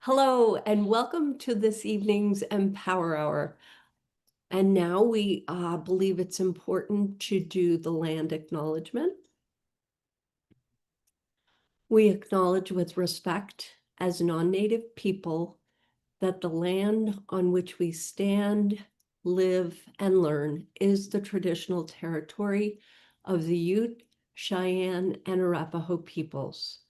Hello, and welcome to this evening's Empower Hour. And now we believe it's important to do the land acknowledgement. We acknowledge with respect as non-native people that the land on which we stand, live, and learn is the traditional territory of the Ute, Cheyenne, and Arapaho peoples.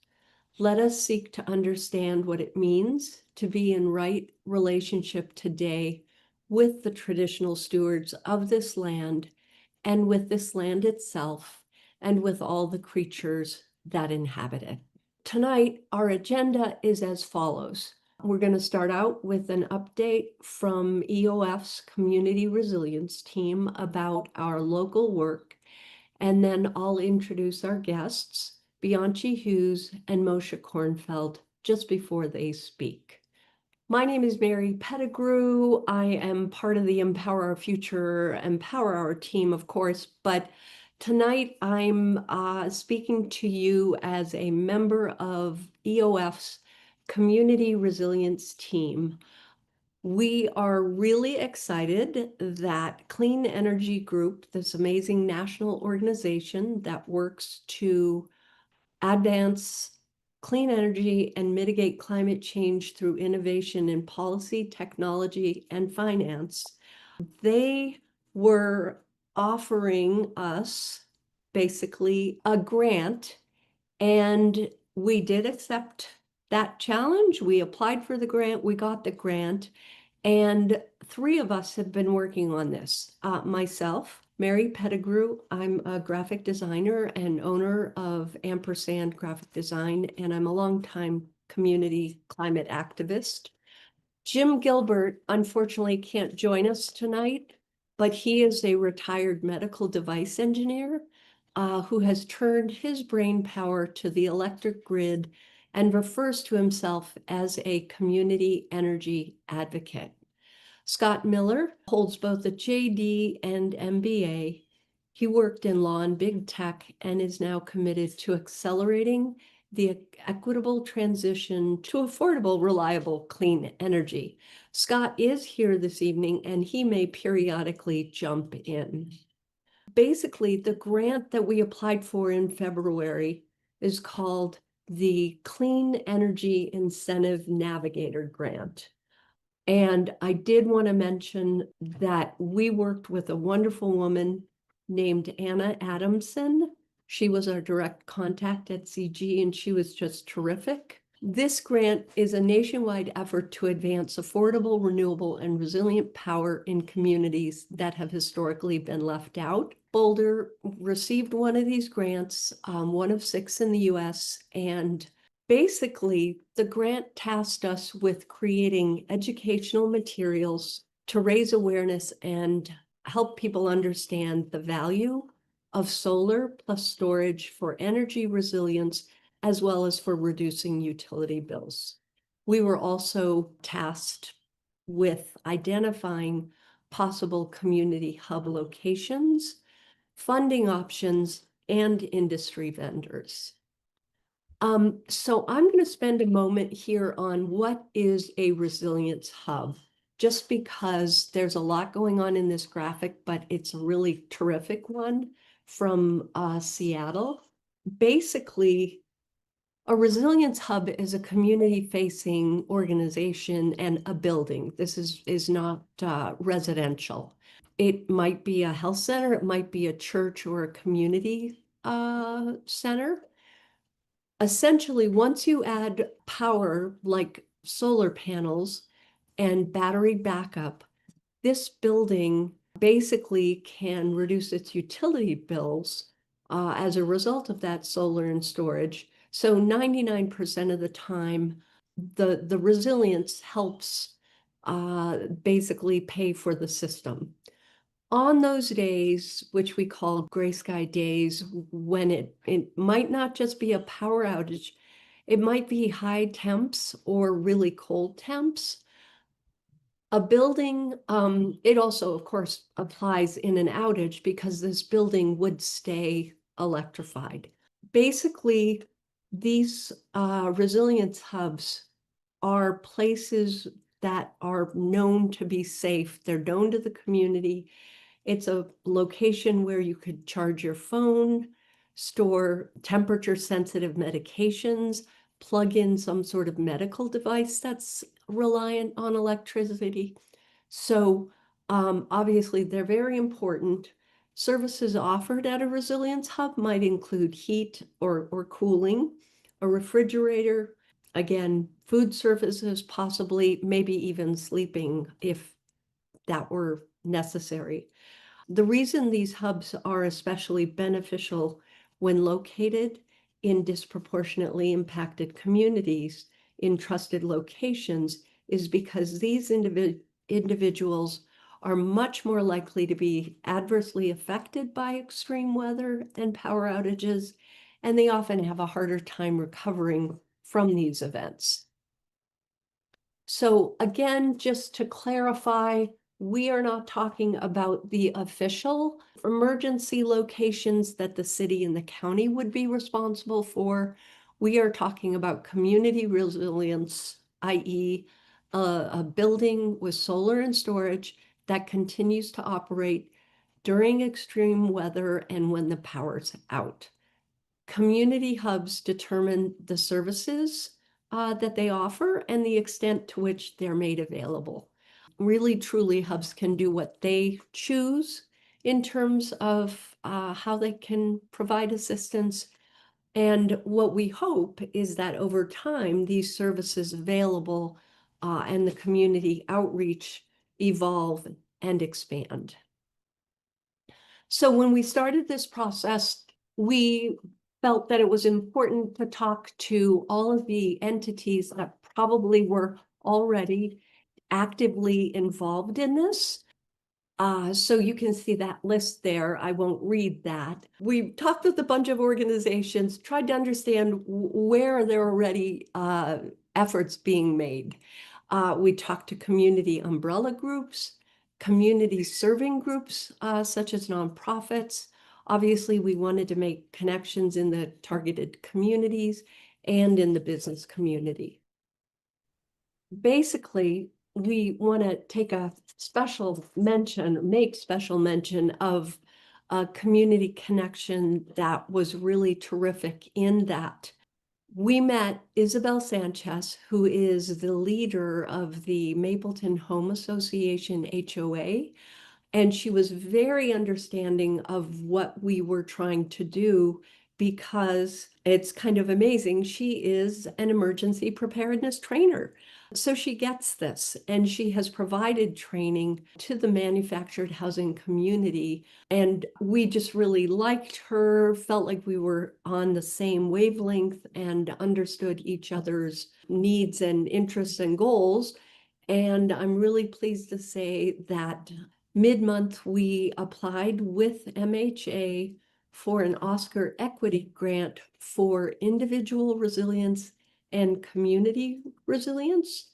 Let us seek to understand what it means to be in right relationship today with the traditional stewards of this land and with this land itself and with all the creatures that inhabit it. Tonight, our agenda is as follows. We're going to start out with an update from EOF's Community Resilience Team about our local work, and then I'll introduce our guests, Bianchi Hughes and Moshe Kornfeld, just before they speak. My name is Mary Pettigrew. I am part of the Empower Our Future, Empower Our team, of course, but tonight I'm speaking to you as a member of EOF's Community Resilience Team. We are really excited that Clean Energy Group, this amazing national organization that works to advance clean energy and mitigate climate change through innovation in policy, technology, and finance, they were offering us basically a grant, and we did accept that challenge. We applied for the grant, we got the grant, and three of us have been working on this. Myself, Mary Pettigrew, I'm a graphic designer and owner of Ampersand Graphic Design, and I'm a longtime community climate activist. Jim Gilbert unfortunately can't join us tonight, but he is a retired medical device engineer who has turned his brain power to the electric grid and refers to himself as a community energy advocate. Scott Miller holds both a JD and MBA. He worked in law and big tech and is now committed to accelerating the equitable transition to affordable, reliable, clean energy. Scott is here this evening, and he may periodically jump in. Basically, the grant that we applied for in February is called the Clean Energy Incentive Navigator Grant. And I did want to mention that we worked with a wonderful woman named Anna Adamson. She was our direct contact at CG, and she was just terrific. This grant is a nationwide effort to advance affordable, renewable, and resilient power in communities that have historically been left out. Boulder received one of these grants, one of 6 in the US, and basically, the grant tasked us with creating educational materials to raise awareness and help people understand the value of solar plus storage for energy resilience, as well as for reducing utility bills. We were also tasked with identifying possible community hub locations, funding options, and industry vendors. So I'm going to spend a moment here on what is a resilience hub, just because there's a lot going on in this graphic, but it's a really terrific one from Seattle. Basically, a resilience hub is a community-facing organization and a building. This is not residential. It might be a health center, it might be a church or a community center. Essentially, once you add power like solar panels and battery backup, this building basically can reduce its utility bills as a result of that solar and storage. So 99% of the time, the resilience helps basically pay for the system. On those days, which we call gray sky days, when it might not just be a power outage, it might be high temps or really cold temps. A building, it also, of course, applies in an outage because this building would stay electrified. Basically, these resilience hubs are places that are known to be safe. They're known to the community. It's a location where you could charge your phone, store temperature-sensitive medications, plug in some sort of medical device that's reliant on electricity. So obviously, they're very important. Services offered at a resilience hub might include heat or cooling, a refrigerator, again, food services, possibly, maybe even sleeping if that were necessary. The reason these hubs are especially beneficial when located in disproportionately impacted communities in trusted locations is because these individuals are much more likely to be adversely affected by extreme weather and power outages, and they often have a harder time recovering from these events. So again, just to clarify, we are not talking about the official emergency locations that the city and the county would be responsible for. We are talking about community resilience, i.e., a building with solar and storage that continues to operate during extreme weather and when the power's out. Community hubs determine the services that they offer and the extent to which they're made available. Really, truly, hubs can do what they choose in terms of how they can provide assistance. And what we hope is that over time, these services available and the community outreach evolve and expand. So when we started this process, we felt that it was important to talk to all of the entities that probably were already actively involved in this. So you can see that list there. I won't read that. We talked with a bunch of organizations, tried to understand where there are already efforts being made. We talked to community umbrella groups, community serving groups, such as nonprofits. Obviously, we wanted to make connections in the targeted communities and in the business community. Basically, we want to take a special mention, make special mention of a community connection that was really terrific in that we met Isabel Sanchez, who is the leader of the Mapleton Home Association HOA, and she was very understanding of what we were trying to do because it's kind of amazing. She is an emergency preparedness trainer. So she gets this, and she has provided training to the manufactured housing community. And we just really liked her, felt like we were on the same wavelength and understood each other's needs and interests and goals. And I'm really pleased to say that mid-month, we applied with MHA for an Oscar Equity Grant for individual resilience and community resilience.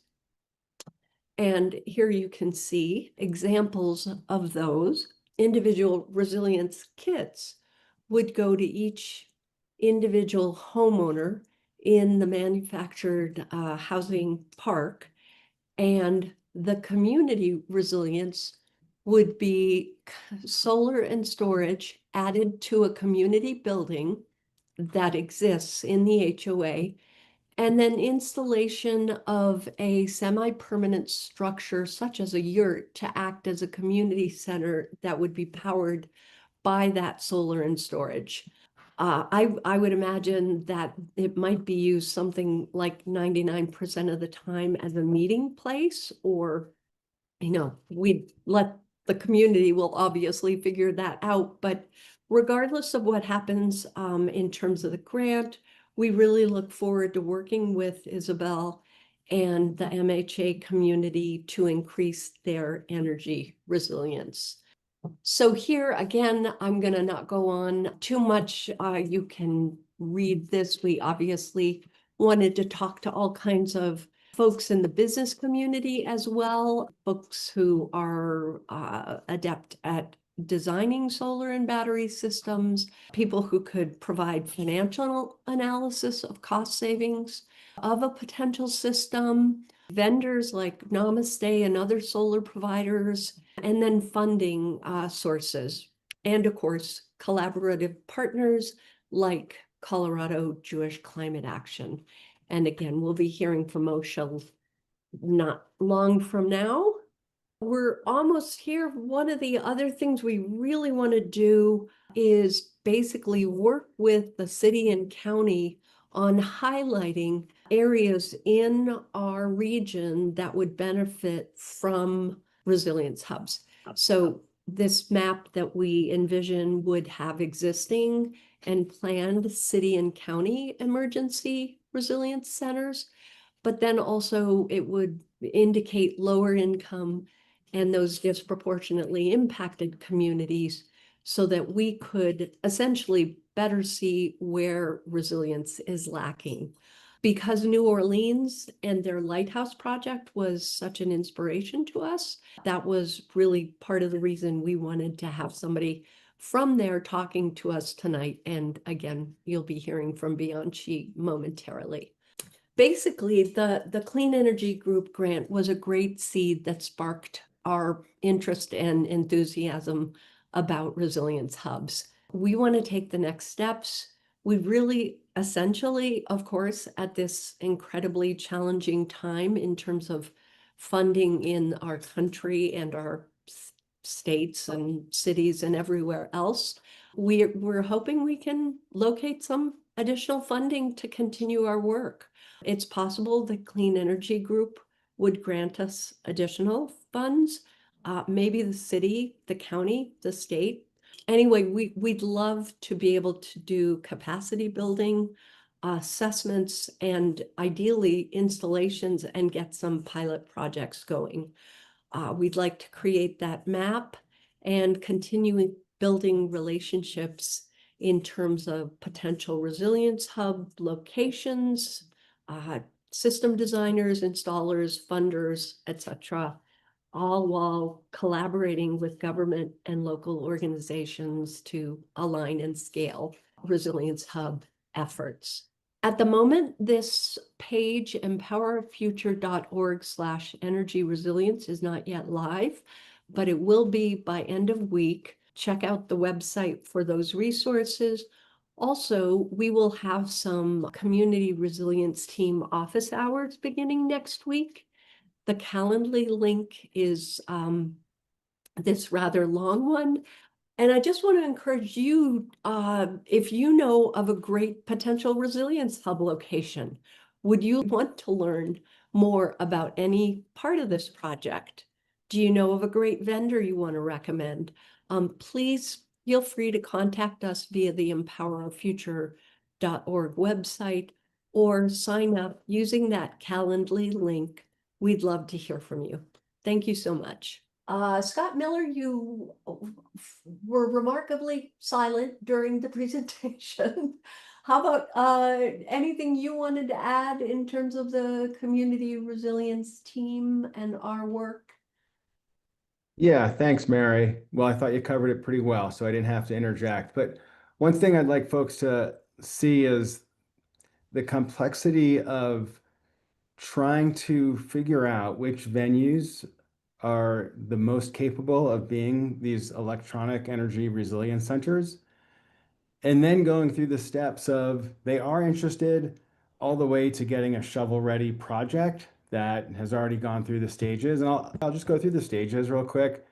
And here you can see examples of those. Individual resilience kits would go to each individual homeowner in the manufactured housing park, and the community resilience would be solar and storage added to a community building that exists in the HOA, and then installation of a semi-permanent structure such as a yurt to act as a community center that would be powered by that solar and storage. I would imagine that it might be used something like 99% of the time as a meeting place, or, we let the community will obviously figure that out. But regardless of what happens in terms of the grant, we really look forward to working with Isabel and the MHA community to increase their energy resilience. So here again, I'm going to not go on too much. You can read this. We obviously wanted to talk to all kinds of folks in the business community as well, folks who are adept at designing solar and battery systems, people who could provide financial analysis of cost savings of a potential system, vendors like Namaste and other solar providers, and then funding sources. And of course, collaborative partners like Colorado Jewish Climate Action. And again, we'll be hearing from Moshe not long from now. We're almost here. One of the other things we really want to do is basically work with the city and county on highlighting areas in our region that would benefit from resilience hubs. So this map that we envision would have existing and planned city and county emergency resilience centers, but then also it would indicate lower income and those disproportionately impacted communities so that we could essentially better see where resilience is lacking. Because New Orleans and their lighthouse project was such an inspiration to us, that was really part of the reason we wanted to have somebody from there talking to us tonight. And again, you'll be hearing from Bianchi momentarily. Basically, the Clean Energy Group grant was a great seed that sparked our interest and enthusiasm about resilience hubs. We want to take the next steps. We really essentially, of course, at this incredibly challenging time in terms of funding in our country and our states and cities and everywhere else, we're hoping we can locate some additional funding to continue our work. It's possible the Clean Energy Group would grant us additional funds, maybe the city, the county, the state. Anyway, we'd love to be able to do capacity building, assessments, and ideally installations and get some pilot projects going. We'd like to create that map and continue building relationships in terms of potential resilience hub locations, system designers, installers, funders, etc., all while collaborating with government and local organizations to align and scale resilience hub efforts. At the moment, this page, empowerfuture.org/energy resilience, is not yet live, but it will be by end of week. Check out the website for those resources. Also, we will have some community resilience team office hours beginning next week. The Calendly link is this rather long one. And I just want to encourage you, if you know of a great potential resilience hub location, would you want to learn more about any part of this project? Do you know of a great vendor you want to recommend? Please feel free to contact us via the empowerfuture.org website or sign up using that Calendly link. We'd love to hear from you. Thank you so much. Scott Miller, you were remarkably silent during the presentation. How about anything you wanted to add in terms of the community resilience team and our work? Yeah, thanks, Mary. Well, I thought you covered it pretty well, so I didn't have to interject. But one thing I'd like folks to see is the complexity of trying to figure out which venues are the most capable of being these electronic energy resilience centers, and then going through the steps of they are interested all the way to getting a shovel-ready project that has already gone through the stages. And I'll just go through the stages real quick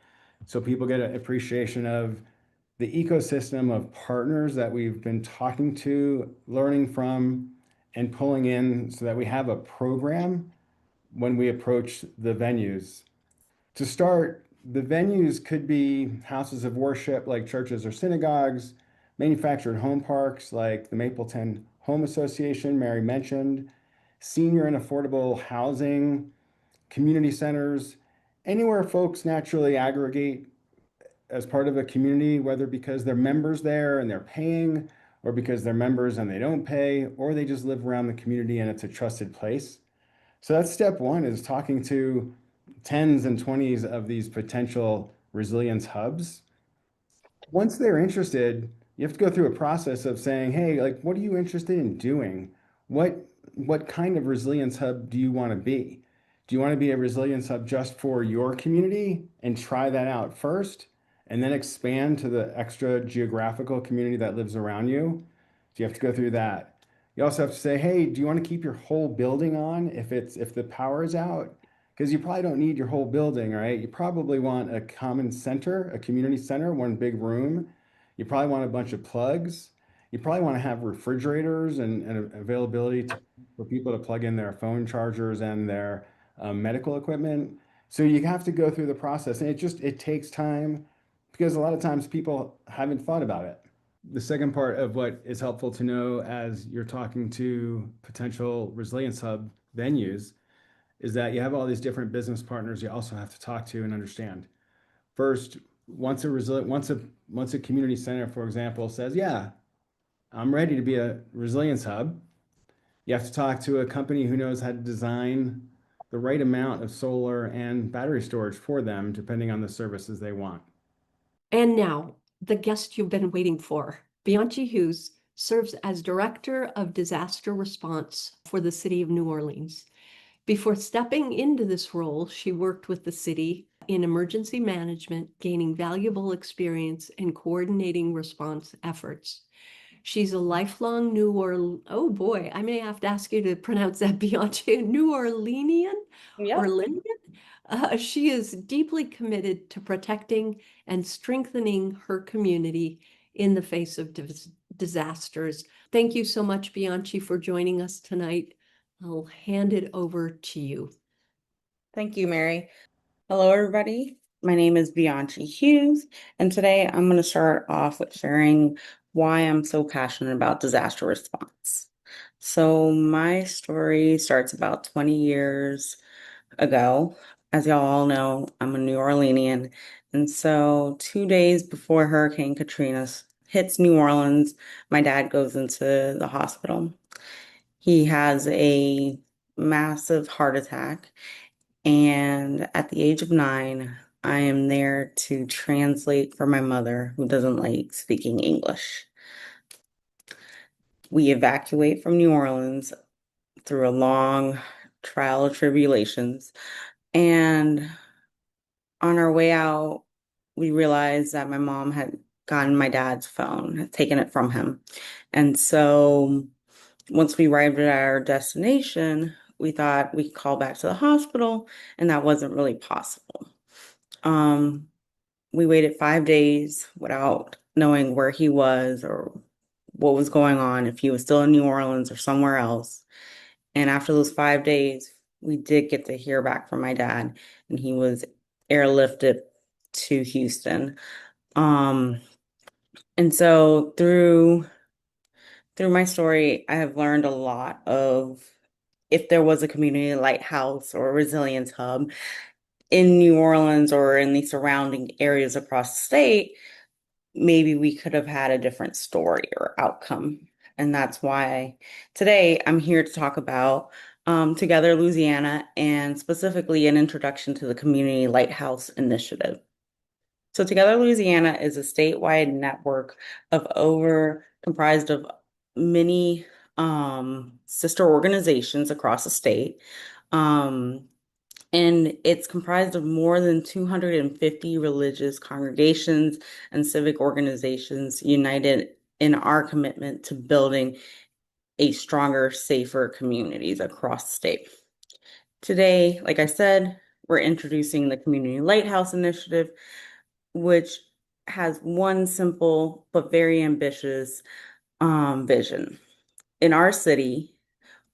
so people get an appreciation of the ecosystem of partners that we've been talking to, learning from, and pulling in so that we have a program when we approach the venues. To start, the venues could be houses of worship like churches or synagogues, manufactured home parks like the Mapleton Home Association Mary mentioned, senior and affordable housing, community centers, anywhere folks naturally aggregate as part of a community, whether because they're members there and they're paying, or because they're members and they don't pay, or they just live around the community and it's a trusted place. So that's step one, is talking to tens and 20s of these potential resilience hubs. once they're interested, you have to go through a process of saying, hey, like, what are you interested in doing? What kind of resilience hub do you want to be? Do you want to be a resilience hub just for your community and try that out first, and then expand to the extra geographical community that lives around you? So you have to go through that. You also have to say, hey, do you want to keep your whole building on if the power is out? Because you probably don't need your whole building, right? You probably want a common center, a community center, one big room. You probably want a bunch of plugs. You probably want to have refrigerators and availability for people to plug in their phone chargers and their medical equipment. So you have to go through the process, and it takes time because a lot of times people haven't thought about it. The second part of what is helpful to know as you're talking to potential Resilience Hub venues is that you have all these different business partners you also have to talk to and understand. First, once a community center, for example, says, "Yeah, I'm ready to be a resilience hub," you have to talk to a company who knows how to design the right amount of solar and battery storage for them, depending on the services they want. And now, the guest you've been waiting for. Bianchi Hughes serves as Director of Disaster Response for the City of New Orleans. Before stepping into this role, she worked with the city in emergency management, gaining valuable experience in coordinating response efforts. She's a lifelong oh boy, I may have to ask you to pronounce that, Bianchi, New Orleanian? Yep. Orleanian? She is deeply committed to protecting and strengthening her community in the face of disasters. Thank you so much, Bianchi, for joining us tonight. I'll hand it over to you. Thank you, Mary. Hello, everybody. My name is Bianchi Hughes, and today I'm going to start off with sharing why I'm so passionate about disaster response. So, my story starts about 20 years ago. As y'all all know, I'm a New Orleanian. And so, 2 days before Hurricane Katrina hits New Orleans, my dad goes into the hospital. He has a massive heart attack. And at the age of 9, I am there to translate for my mother, who doesn't like speaking English. We evacuate from New Orleans through a long trial of tribulations. And on our way out, we realized that my mom had gotten my dad's phone, had taken it from him. And so once we arrived at our destination, we thought we could call back to the hospital, and that wasn't really possible. Um, we waited 5 days without knowing where he was or what was going on, if he was still in New Orleans or somewhere else. And after those 5 days, we did get to hear back from my dad, and he was airlifted to Houston. Um, and so through my story, I have learned a lot of if there was a community lighthouse or a resilience hub in New Orleans or in the surrounding areas across the state, maybe we could have had a different story or outcome. And that's why today I'm here to talk about Together Louisiana and specifically an introduction to the Community Lighthouse Initiative. So Together Louisiana is a statewide network comprised of many sister organizations across the state. Um, and it's comprised of more than 250 religious congregations and civic organizations united in our commitment to building a stronger, safer communities across the state. Today, like I said, we're introducing the Community Lighthouse Initiative, which has one simple but very ambitious vision. In our city,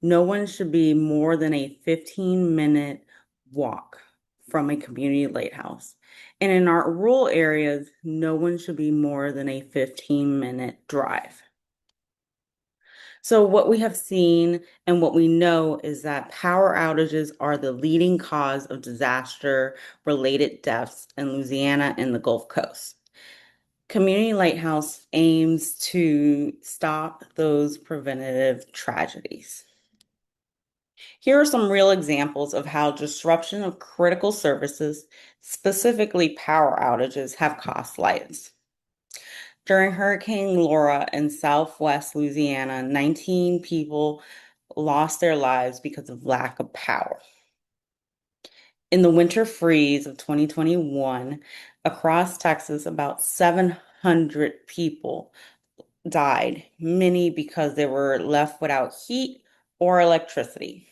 no one should be more than a 15-minute walk from a community lighthouse. And in our rural areas, no one should be more than a 15-minute drive. So what we have seen and what we know is that power outages are the leading cause of disaster-related deaths in Louisiana and the Gulf Coast. Community Lighthouse aims to stop those preventative tragedies. Here are some real examples of how disruption of critical services, specifically power outages, have cost lives. During Hurricane Laura in Southwest Louisiana, 19 people lost their lives because of lack of power. In the winter freeze of 2021, across Texas, about 700 people died, many because they were left without heat or electricity.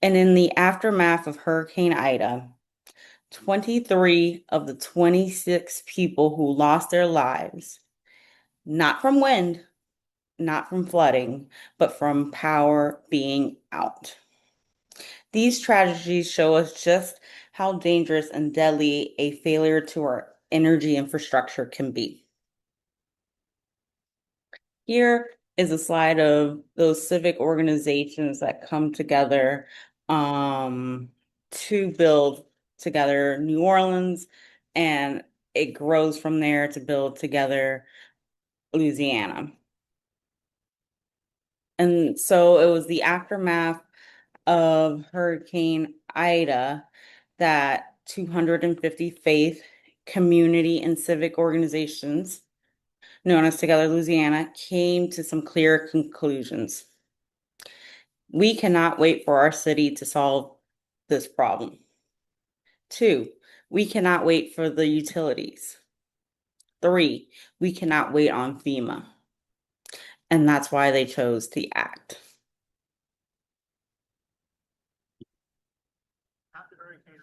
And in the aftermath of Hurricane Ida, 23 of the 26 people who lost their lives, not from wind, not from flooding, but from power being out. These tragedies show us just how dangerous and deadly a failure to our energy infrastructure can be. Here is a slide of those civic organizations that come together to build together New Orleans, and it grows from there to build together Louisiana. And so it was the aftermath of Hurricane Ida that 250 faith, community, and civic organizations known as Together Louisiana came to some clear conclusions. We cannot wait for our city to solve this problem. 2, we cannot wait for the utilities. 3, we cannot wait on FEMA. And that's why they chose to act. After Hurricane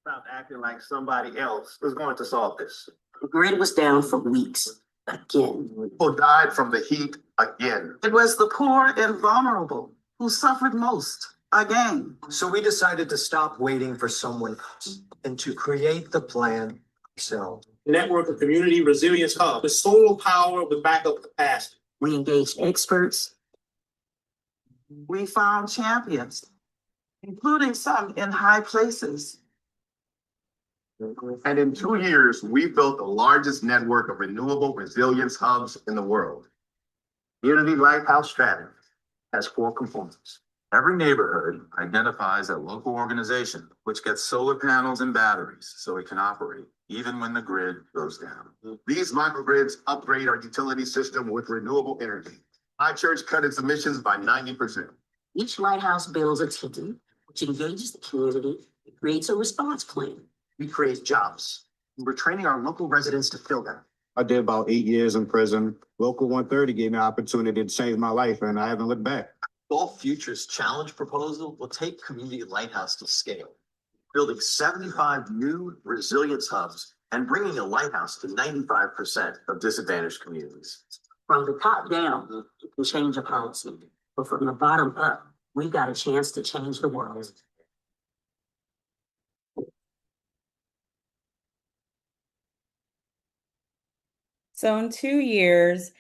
stopped acting like somebody else was going to solve this. The grid was down for weeks again. People died from the heat again. It was the poor and vulnerable who suffered most again. So we decided to stop waiting for someone else and to create the plan ourselves. Network of community resilience hub with solar power with backup capacity. We engaged experts. We found champions, including some in high places. And in 2 years, we built the largest network of renewable resilience hubs in the world. Unity Lighthouse Strategy has 4 components. Every neighborhood identifies a local organization which gets solar panels and batteries so it can operate even when the grid goes down. These microgrids upgrade our utility system with renewable energy. My church cut its emissions by 90%. Each lighthouse builds a team which engages the community, and creates a response plan. We create jobs. We're training our local residents to fill them. I did about 8 years in prison. Local 130 gave me an opportunity to change my life, and I haven't looked back. Gulf Futures Challenge proposal will take Community Lighthouse to scale, building 75 new resilience hubs and bringing a lighthouse to 95% of disadvantaged communities. From the top down, you can change a policy, but from the bottom up, we've got a chance to change the world. So in 2 years,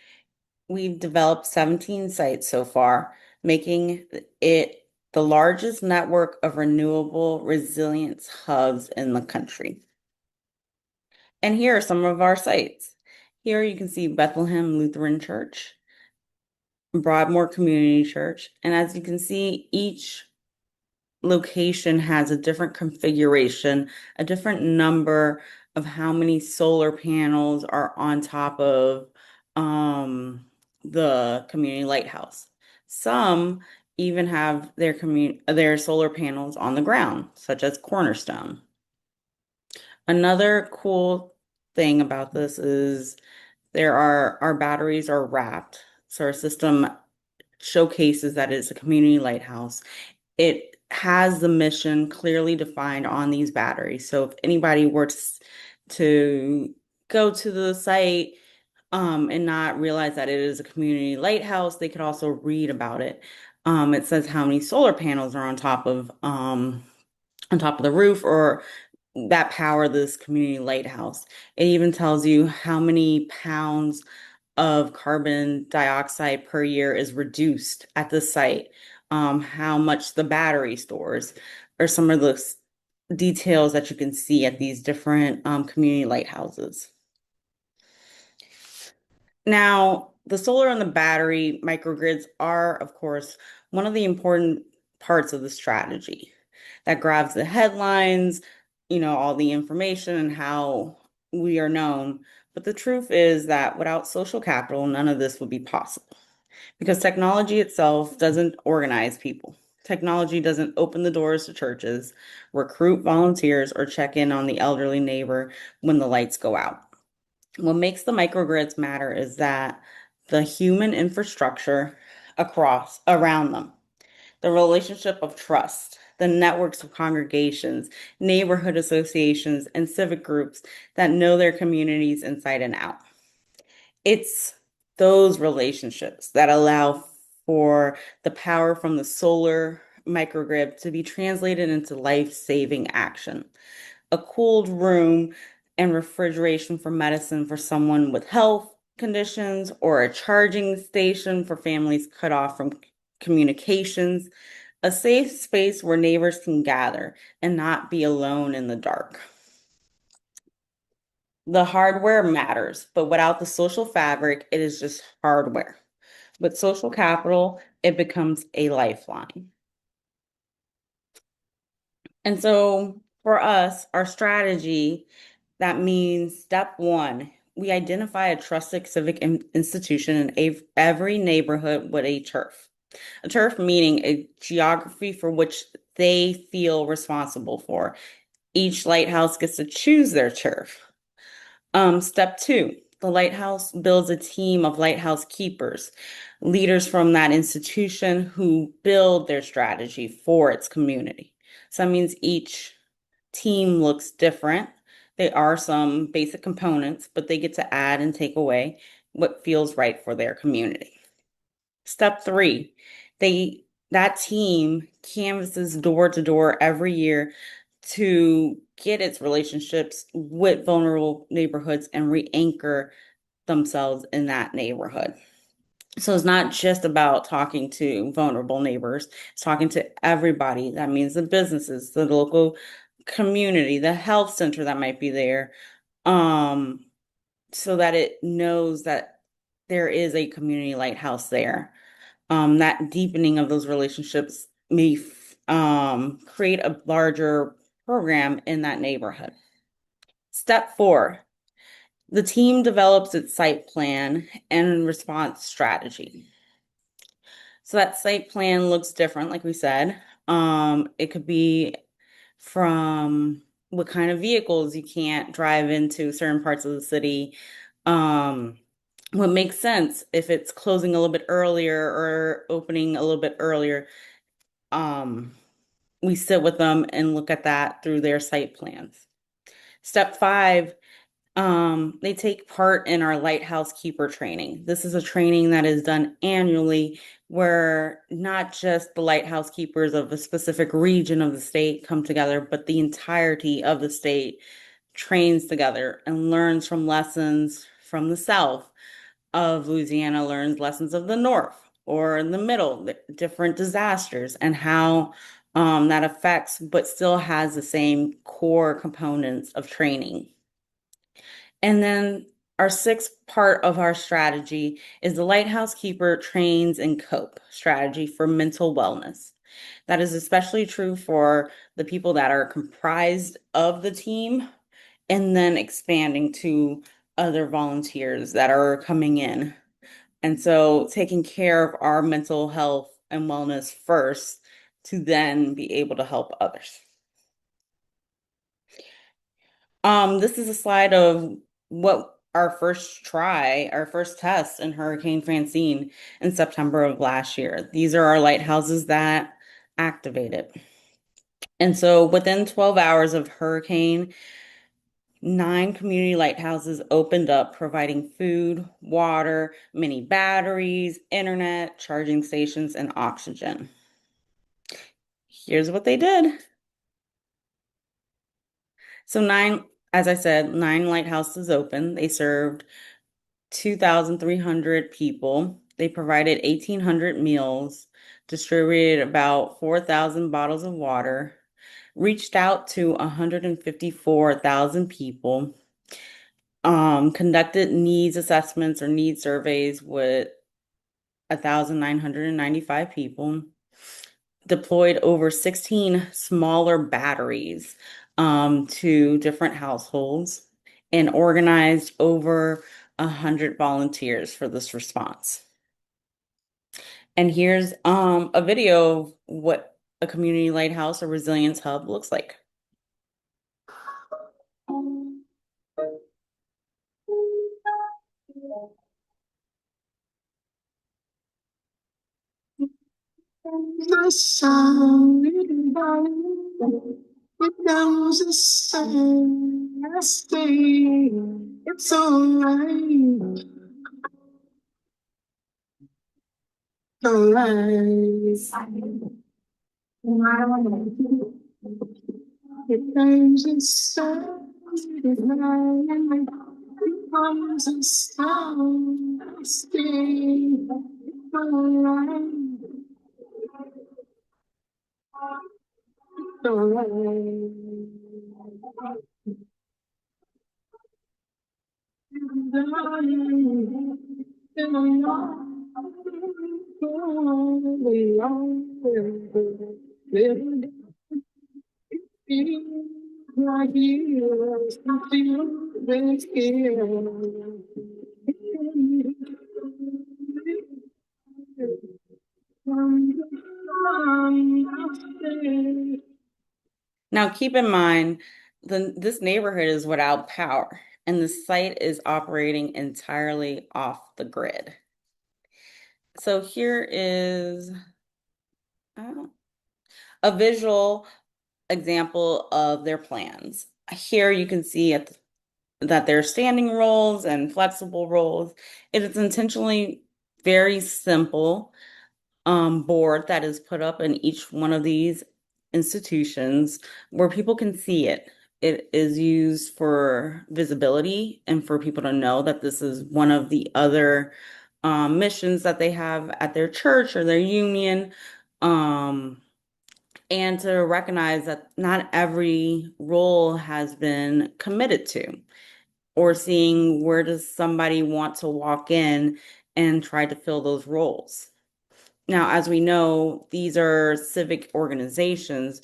we've developed 17 sites so far, making it the largest network of renewable resilience hubs in the country. And here are some of our sites. Here you can see Bethlehem Lutheran Church, Broadmoor Community Church, and as you can see, each location has a different configuration, a different number of how many solar panels are on top of the community lighthouse. Some even have their solar panels on the ground, such as Cornerstone. Another cool thing about this is our batteries are wrapped. So our system showcases that it's a community lighthouse. It has the mission clearly defined on these batteries. So if anybody were to go to the site and not realize that it is a community lighthouse, they could also read about it. It says how many solar panels are on top of the roof or that power this community lighthouse. It even tells you how many pounds of carbon dioxide per year is reduced at the site, how much the battery stores, or some of the details that you can see at these different community lighthouses. Now, the solar and the battery microgrids are, of course, one of the important parts of the strategy that grabs the headlines, all the information and how we are known. But the truth is that without social capital, none of this would be possible because technology itself doesn't organize people. Technology doesn't open the doors to churches, recruit volunteers, or check in on the elderly neighbor when the lights go out. What makes the microgrids matter is that the human infrastructure around them, the relationship of trust, the networks of congregations, neighborhood associations, and civic groups that know their communities inside and out. It's those relationships that allow for the power from the solar microgrid to be translated into life-saving action. A cooled room and refrigeration for medicine for someone with health conditions, or a charging station for families cut off from communications, a safe space where neighbors can gather and not be alone in the dark. The hardware matters, but without the social fabric, it is just hardware. With social capital, it becomes a lifeline. And so for us, our strategy, that means step one, we identify a trusted civic institution in every neighborhood with a turf. A turf meaning a geography for which they feel responsible for. Each lighthouse gets to choose their turf. Step two, the lighthouse builds a team of lighthouse keepers, leaders from that institution who build their strategy for its community. So that means each team looks different. There are some basic components, but they get to add and take away what feels right for their community. Step three, that team canvasses door to door every year to get its relationships with vulnerable neighborhoods and re-anchor themselves in that neighborhood. So it's not just about talking to vulnerable neighbors, it's talking to everybody. That means the businesses, the local community, the health center that might be there, so that it knows that there is a community lighthouse there. That deepening of those relationships may create a larger program in that neighborhood. Step four, the team develops its site plan and response strategy. So that site plan looks different, like we said. It could be from what kind of vehicles you can't drive into certain parts of the city. What makes sense if it's closing a little bit earlier or opening a little bit earlier. We sit with them and look at that through their site plans. Step five, they take part in our lighthouse keeper training. This is a training that is done annually where not just the lighthouse keepers of a specific region of the state come together, but the entirety of the state trains together and learns from lessons from the South of Louisiana, learns lessons of the North or in the middle, the different disasters and how that affects, but still has the same core components of training. And then our sixth part of our strategy is the lighthouse keeper trains and cope strategy for mental wellness. That is especially true for the people that are comprised of the team and then expanding to other volunteers that are coming in. And so taking care of our mental health and wellness first to then be able to help others. This is a slide of what our first test in Hurricane Francine in September of last year. These are our lighthouses that activated. And so within 12 hours of hurricane, 9 community lighthouses opened up, providing food, water, mini batteries, internet, charging stations, and oxygen. Here's what they did. So as I said, 9 lighthouses open. They served 2,300 people. They provided 1,800 meals, distributed about 4,000 bottles of water, reached out to 154,000 people, conducted needs assessments or needs surveys with 1,995 people, deployed over 16 smaller batteries to different households, and organized over 100 volunteers for this response. And here's a video of what a community lighthouse or resilience hub looks like. The sun, it knows the sun, I stay, it's alright, alright. It knows the sun, it knows the sun, I stay, it's alright, like you, something that's here. Now, keep in mind, this neighborhood is without power, and the site is operating entirely off the grid. So here is a visual example of their plans. Here you can see that there are standing roles and flexible roles. It is intentionally very simple board that is put up in each one of these institutions where people can see it. It is used for visibility and for people to know that this is one of the other missions that they have at their church or their union. And to recognize that not every role has been committed to, or seeing where does somebody want to walk in and try to fill those roles. Now, as we know, these are civic organizations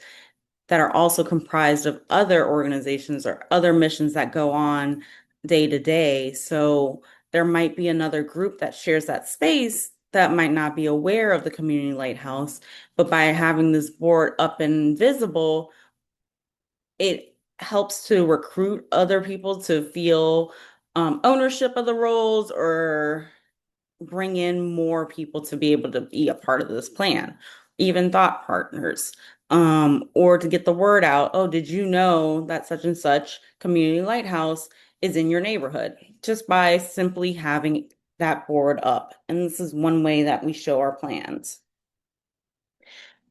that are also comprised of other organizations or other missions that go on day to day. So there might be another group that shares that space that might not be aware of the community lighthouse, but by having this board up and visible, it helps to recruit other people to feel ownership of the roles or bring in more people to be able to be a part of this plan, even thought partners, or to get the word out. Oh, did you know that such and such community lighthouse is in your neighborhood? Just by simply having that board up. And this is one way that we show our plans.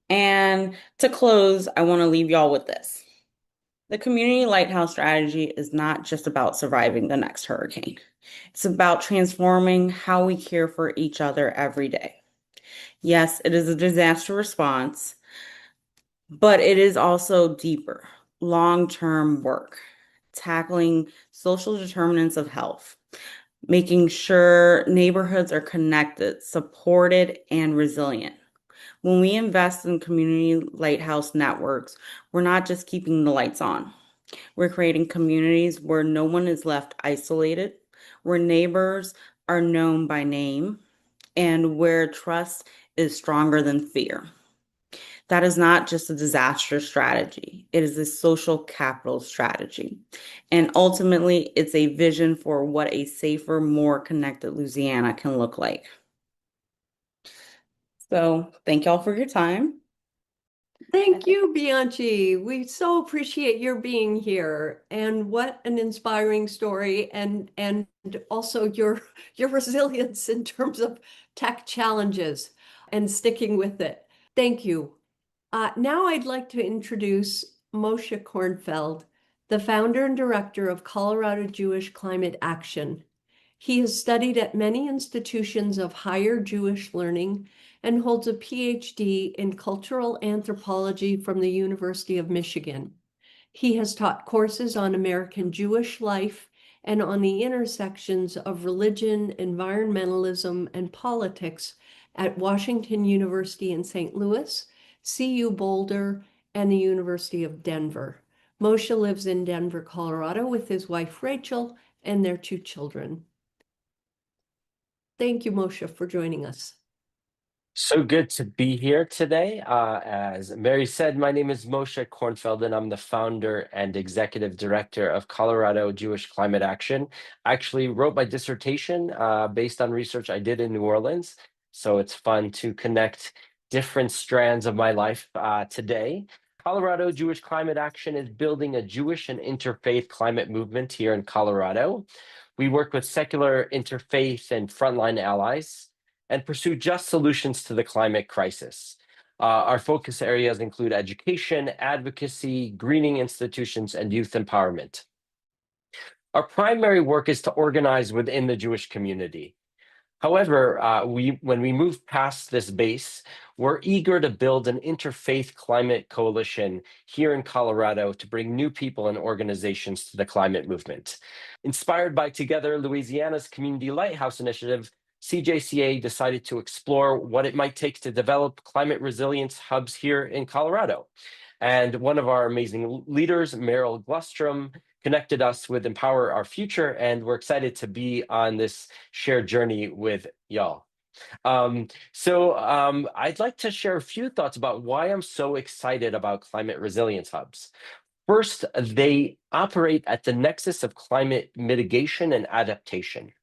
And to close, I want to leave y'all with this. The community lighthouse strategy is not just about surviving the next hurricane. It's about transforming how we care for each other every day. Yes, it is a disaster response, but it is also deeper, long-term work, tackling social determinants of health, making sure neighborhoods are connected, supported, and resilient. When we invest in community lighthouse networks, we're not just keeping the lights on. We're creating communities where no one is left isolated, where neighbors are known by name, and where trust is stronger than fear. That is not just a disaster strategy. It is a social capital strategy. And ultimately, it's a vision for what a safer, more connected Louisiana can look like. So thank y'all for your time. Thank you, Bianchi. We so appreciate your being here, and what an inspiring story, and also your resilience in terms of tech challenges and sticking with it. Thank you. Now I'd like to introduce Moshe Kornfeld, the founder and director of Colorado Jewish Climate Action. He has studied at many institutions of higher Jewish learning and holds a PhD in cultural anthropology from the University of Michigan. He has taught courses on American Jewish life and on the intersections of religion, environmentalism, and politics at Washington University in St. Louis, CU Boulder, and the University of Denver. Moshe lives in Denver, Colorado with his wife Rachel and their 2 children. Thank you, Moshe, for joining us. So good to be here today. As Mary said, my name is Moshe Kornfeld, and I'm the founder and executive director of Colorado Jewish Climate Action. I actually wrote my dissertation based on research I did in New Orleans. So it's fun to connect different strands of my life today. Colorado Jewish Climate Action is building a Jewish and interfaith climate movement here in Colorado. We work with secular, interfaith, and frontline allies and pursue just solutions to the climate crisis. Our focus areas include education, advocacy, greening institutions, and youth empowerment. Our primary work is to organize within the Jewish community. However, when we move past this base, we're eager to build an interfaith climate coalition here in Colorado to bring new people and organizations to the climate movement. Inspired by Together Louisiana's Community Lighthouse Initiative, CJCA decided to explore what it might take to develop climate resilience hubs here in Colorado. And one of our amazing leaders, Meryl Glustrom, connected us with Empower Our Future, and we're excited to be on this shared journey with y'all. I'd like to share a few thoughts about why I'm so excited about climate resilience hubs. First, they operate at the nexus of climate mitigation and adaptation.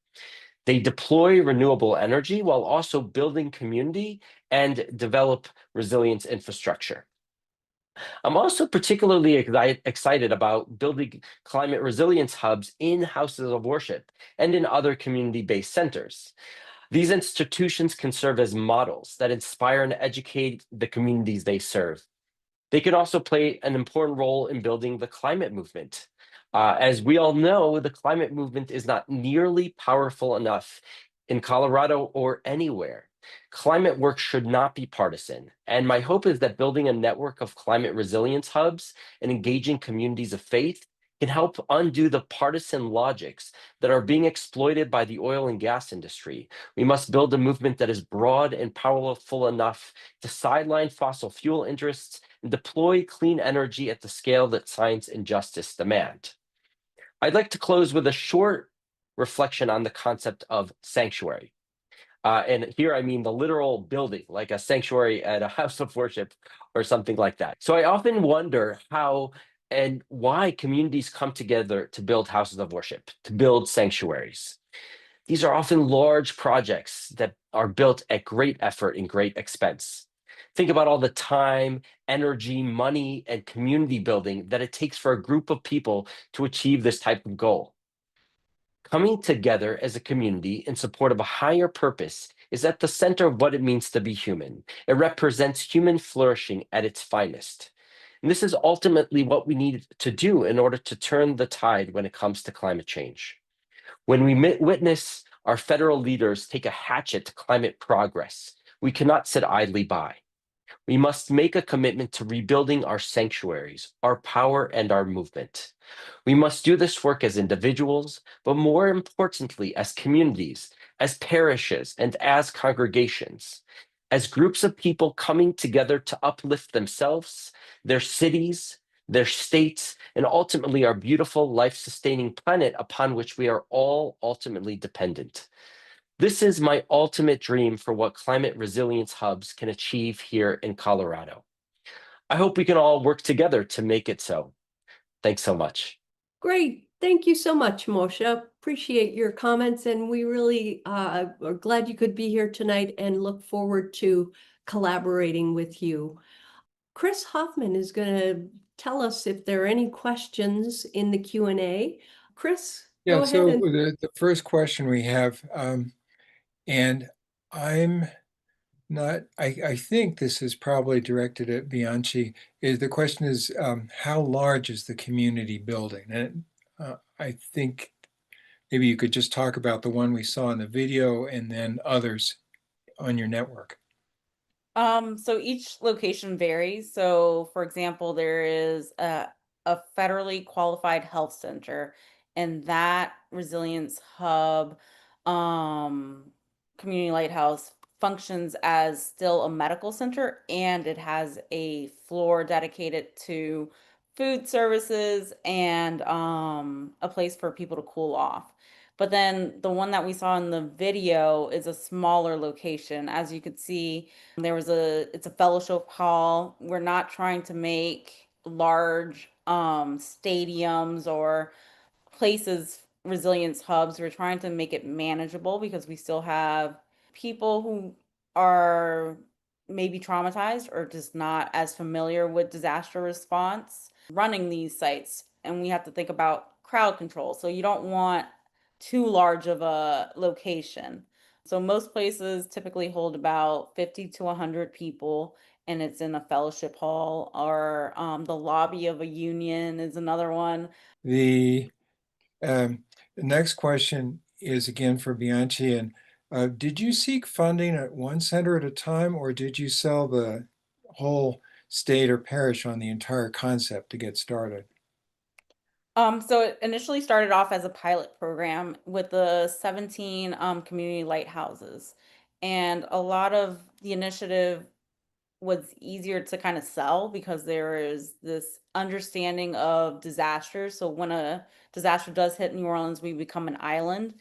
They deploy renewable energy while also building community and develop resilience infrastructure. I'm also particularly excited about building climate resilience hubs in houses of worship and in other community-based centers. These institutions can serve as models that inspire and educate the communities they serve. They can also play an important role in building the climate movement. As we all know, the climate movement is not nearly powerful enough in Colorado or anywhere. Climate work should not be partisan, and my hope is that building a network of climate resilience hubs and engaging communities of faith can help undo the partisan logics that are being exploited by the oil and gas industry. We must build a movement that is broad and powerful enough to sideline fossil fuel interests and deploy clean energy at the scale that science and justice demand. I'd like to close with a short reflection on the concept of sanctuary. And here I mean the literal building, like a sanctuary at a house of worship or something like that. So I often wonder how and why communities come together to build houses of worship, to build sanctuaries. These are often large projects that are built at great effort and great expense. Think about all the time, energy, money, and community building that it takes for a group of people to achieve this type of goal. Coming together as a community in support of a higher purpose is at the center of what it means to be human. It represents human flourishing at its finest. And this is ultimately what we need to do in order to turn the tide when it comes to climate change. When we witness our federal leaders take a hatchet to climate progress, we cannot sit idly by. We must make a commitment to rebuilding our sanctuaries, our power, and our movement. We must do this work as individuals, but more importantly, as communities, as parishes, and as congregations, as groups of people coming together to uplift themselves, their cities, their states, and ultimately our beautiful life-sustaining planet upon which we are all ultimately dependent. This is my ultimate dream for what climate resilience hubs can achieve here in Colorado. I hope we can all work together to make it so. Thanks so much. Great. Thank you so much, Moshe. Appreciate your comments, and we really are glad you could be here tonight and look forward to collaborating with you. Chris Hoffman is going to tell us if there are any questions in the Q&A. Chris, go ahead. So the first question we have, and I'm not, I think this is probably directed at Bianchi, is the question is, how large is the community building? And I think maybe you could just talk about the one we saw in the video and then others on your network. So each location varies. So for example, there is a federally qualified health center, and that resilience hub, community lighthouse functions as still a medical center, and it has a floor dedicated to food services and a place for people to cool off. But then the one that we saw in the video is a smaller location. As you could see, it's a fellowship hall. We're not trying to make large stadiums or places resilience hubs. We're trying to make it manageable because we still have people who are maybe traumatized or just not as familiar with disaster response running these sites. And we have to think about crowd control. So you don't want too large of a location. So most places typically hold about 50 to 100 people, and it's in a fellowship hall, or the lobby of a union is another one. The um, the next question is again for Bianchi. And did you seek funding at one center at a time, or did you sell the whole state or parish on the entire concept to get started? So it initially started off as a pilot program with the 17 community lighthouses. And a lot of the initiative was easier to kind of sell because there is this understanding of disasters. So when a disaster does hit New Orleans, we become an island.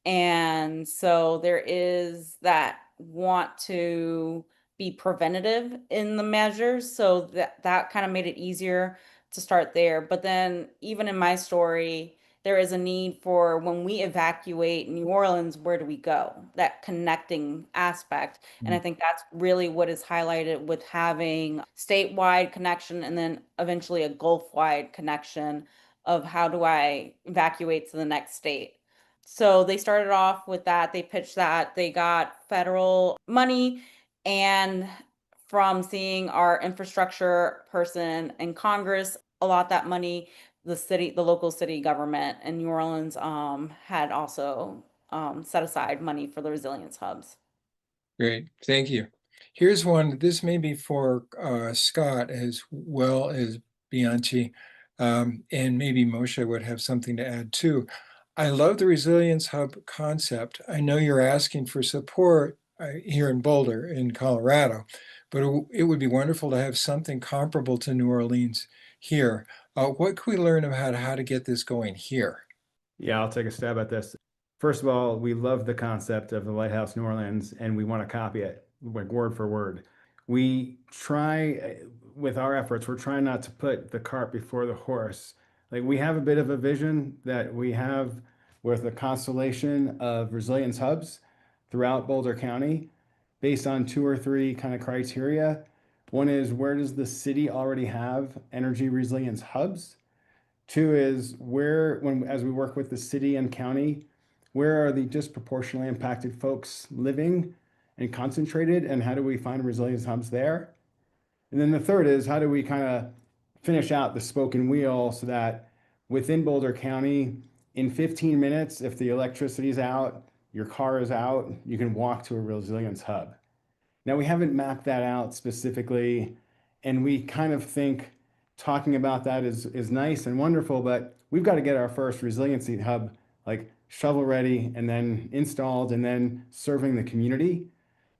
And so there is that want to be preventative in the measures. So that kind of made it easier to start there. But then even in my story, there is a need for when we evacuate New Orleans, where do we go? That connecting aspect. And I think that's really what is highlighted with having statewide connection and then eventually a Gulf-wide connection of how do I evacuate to the next state. So they started off with that. They pitched that. They got federal money, and from seeing our infrastructure person in Congress allot that money, the local city government in New Orleans had also set aside money for the resilience hubs. Great, thank you. Here's one. This may be for Scott as well as Bianchi, and maybe Moshe would have something to add too. I love the Resilience Hub concept. I know you're asking for support here in Boulder, in Colorado, but it would be wonderful to have something comparable to New Orleans here. What can we learn about how to get this going here? Yeah, I'll take a stab at this. First of all, we love the concept of the Lighthouse New Orleans, and we want to copy it like word for word. We try with our efforts, we're trying not to put the cart before the horse. Like we have a bit of a vision that we have with a constellation of resilience hubs throughout Boulder County based on 2 or 3 kind of criteria. One is, where does the city already have energy resilience hubs? 2 is, as we work with the city and county, where are the disproportionately impacted folks living and concentrated, and how do we find resilience hubs there? And then the 3rd is, how do we kind of finish out the spoken wheel so that within Boulder County, in 15 minutes, if the electricity's out, your car is out, you can walk to a resilience hub. Now, we haven't mapped that out specifically, and we kind of think talking about that is nice and wonderful, but we've got to get our first resiliency hub like shovel ready and then installed and then serving the community.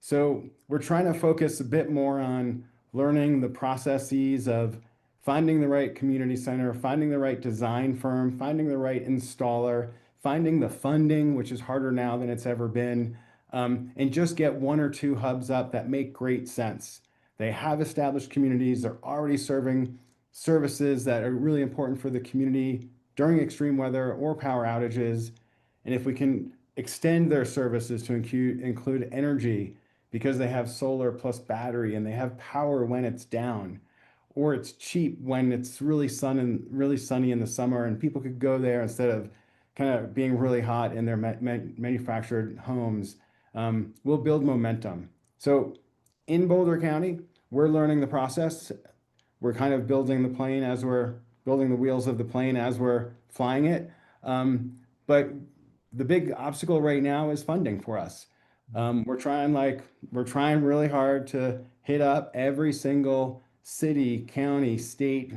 So we're trying to focus a bit more on learning the processes of finding the right community center, finding the right design firm, finding the right installer, finding the funding, which is harder now than it's ever been, and just get 1 or 2 hubs up that make great sense. They have established communities, they're already serving services that are really important for the community during extreme weather or power outages. And if we can extend their services to include energy because they have solar plus battery and they have power when it's down, or it's cheap when it's really sunny in the summer and people could go there instead of kind of being really hot in their manufactured homes, we'll build momentum. So in Boulder County, we're learning the process. We're kind of building the plane as we're building the wheels of the plane as we're flying it. But the big obstacle right now is funding for us. We're trying really hard to hit up every single city, county, state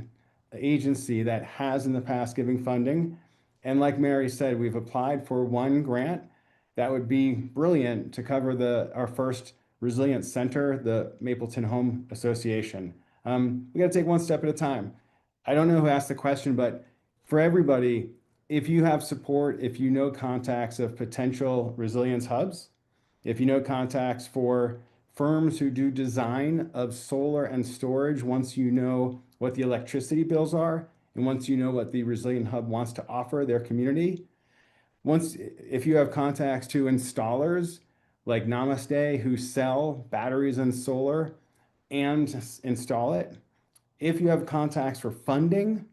agency that has in the past giving funding. And like Mary said, we've applied for 1 grant that would be brilliant to cover our first resilience center, the Mapleton Home Association. We got to take 1 step at a time. I don't know who asked the question, but for everybody, if you have support, if you know contacts of potential resilience hubs, if you know contacts for firms who do design of solar and storage, once you know what the electricity bills are, and once you know what the resilient hub wants to offer their community, if you have contacts to installers like Namaste who sell batteries and solar and install it, if you have contacts for funding,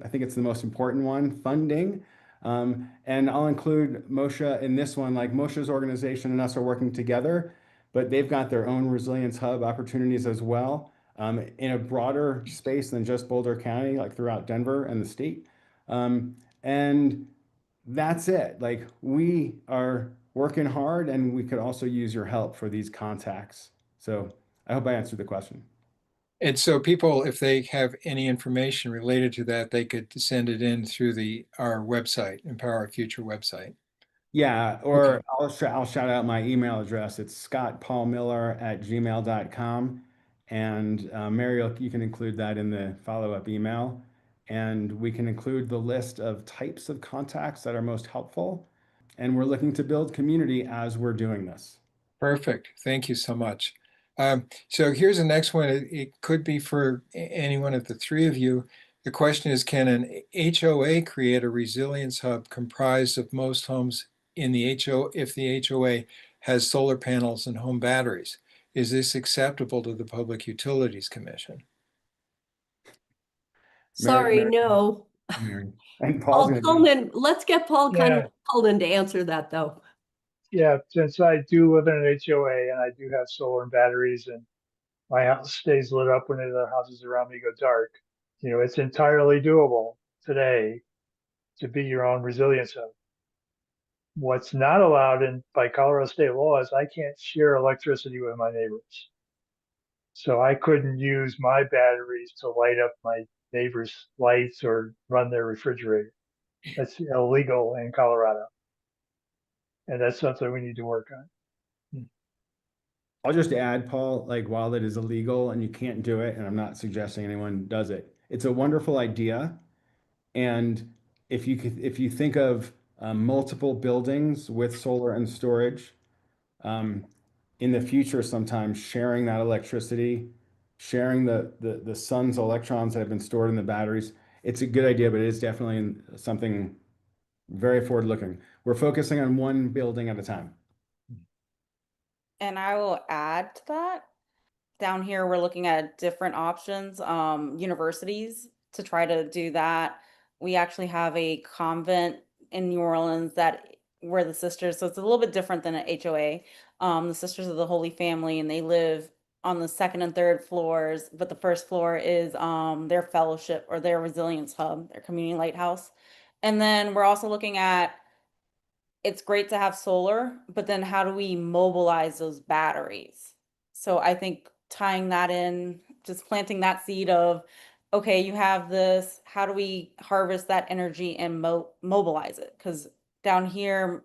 I think it's the most important one, funding. And I'll include Moshe in this one, like Moshe's organization and us are working together, but they've got their own Resilience Hub opportunities as well, in a broader space than just Boulder County, like throughout Denver and the state. And that's it. Like we are working hard and we could also use your help for these contacts. So I hope I answered the question. And so people, if they have any information related to that, they could send it in through our website, Empower Our Future website. Yeah, or Okay. I'll shout out my email address. It's scottpaulmiller@gmail.com. And Mary, you can include that in the follow-up email. And we can include the list of types of contacts that are most helpful. And we're looking to build community as we're doing this. Perfect. Thank you so much. So here's the next one. It could be for any one of the three of you. The question is, can an HOA create a resilience hub comprised of most homes in the if the HOA has solar panels and home batteries? Is this acceptable to the Public Utilities Commission? Sorry, no. Mary. And Paul's Paul going to be. Coleman, let's get Paul Yeah, Coleman to answer that though. yeah. Since I do live in an HOA and I do have solar and batteries, and my house stays lit up when the other houses around me go dark, it's entirely doable today to be your own resilience hub. What's not allowed by Colorado state law is I can't share electricity with my neighbors. So I couldn't use my batteries to light up my neighbors' lights or run their refrigerator. That's illegal in Colorado. And that's something we need to work on. I'll just add, Paul, like while it is illegal and you can't do it, and I'm not suggesting anyone does it, it's a wonderful idea. And if you think of multiple buildings with solar and storage, um, in the future, sometimes sharing that electricity, sharing the sun's electrons that have been stored in the batteries, it's a good idea, but it is definitely something very forward looking. We're focusing on one building at a time. And I will add to that. Down here, we're looking at different options, universities to try to do that. We actually have a convent in New Orleans that where the sisters, so it's a little bit different than an HOA. The Sisters of the Holy Family, and they live on the second and third floors, but the first floor is their fellowship or their resilience hub, their community lighthouse. And then we're also looking at it's great to have solar, but then how do we mobilize those batteries? So I think tying that in, just planting that seed of, okay, you have this, how do we harvest that energy and mobilize it? Because down here,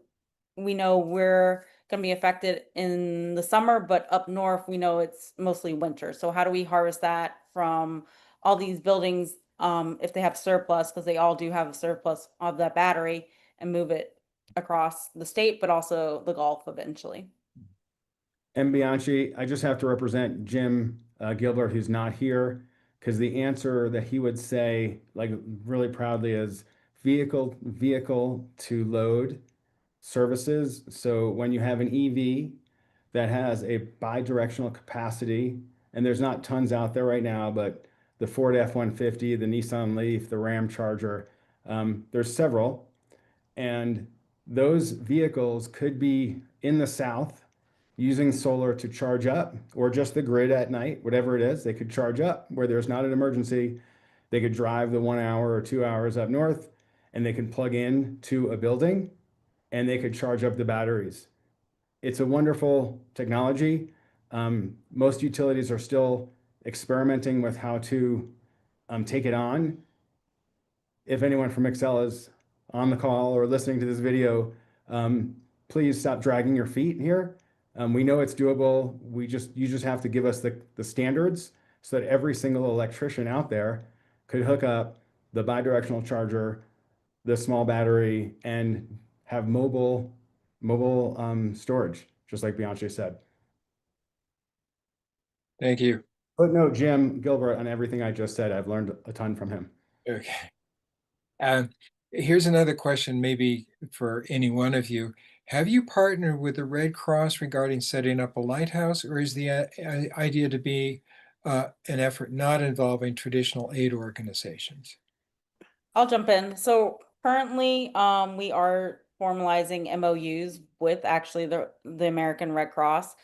we know we're going to be affected in the summer, but up north, we know it's mostly winter. So how do we harvest that from all these buildings, if they have surplus, because they all do have a surplus of that battery, and move it across the state, but also the Gulf eventually. And Bianchi, I just have to represent Jim Gilbert, who's not here, because the answer that he would say, like really proudly, is vehicle to load services. So when you have an EV that has a bi-directional capacity, and there's not tons out there right now, but the Ford F-150, the Nissan Leaf, the Ram Charger, there's several, and those vehicles could be in the South using solar to charge up, or just the grid at night, whatever it is, they could charge up where there's not an emergency. They could drive the 1 hour or 2 hours up north and they could plug in to a building and they could charge up the batteries. It's a wonderful technology. Most utilities are still experimenting with how to take it on. If anyone from Excel is on the call or listening to this video, please stop dragging your feet here. We know it's doable. You just have to give us the standards so that every single electrician out there could hook up the bidirectional charger, the small battery, and have mobile storage, just like Bianchi said. Thank you. Footnote Jim Gilbert on everything I just said. I've learned a ton from him. Okay. Here's another question, maybe for any one of you. Have you partnered with the Red Cross regarding setting up a lighthouse, or is the idea to be an effort not involving traditional aid organizations? I'll jump in. So currently, we are formalizing MOUs with actually the American Red Cross.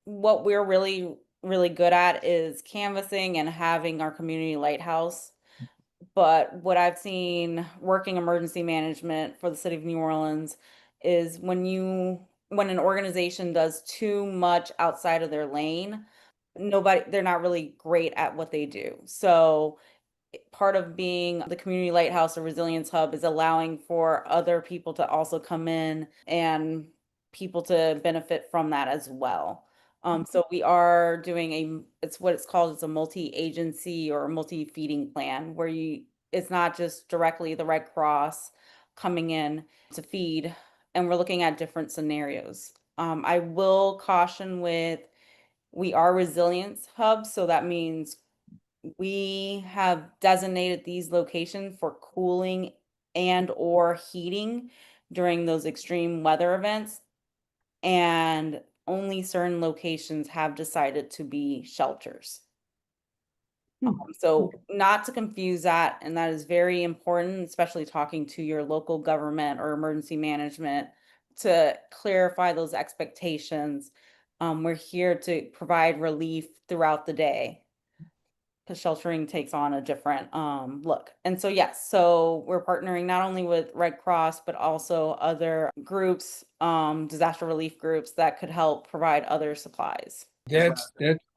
What we're really good at is canvassing and having our community lighthouse. But what I've seen working emergency management for the city of New Orleans is when an organization does too much outside of their lane, they're not really great at what they do. So part of being the community lighthouse or resilience hub is allowing for other people to also come in and people to benefit from that as well. So we are doing it's what it's called, it's a multi-agency or multi-feeding plan where it's not just directly the Red Cross coming in to feed, and we're looking at different scenarios. I will caution with, we are resilience hubs, so that means we have designated these locations for cooling and or heating during those extreme weather events, and only certain locations have decided to be shelters. So not to confuse that, and that is very important, especially talking to your local government or emergency management to clarify those expectations. We're here to provide relief throughout the day, because sheltering takes on a different look. And so yes, so we're partnering not only with Red Cross, but also other groups, disaster relief groups that could help provide other supplies.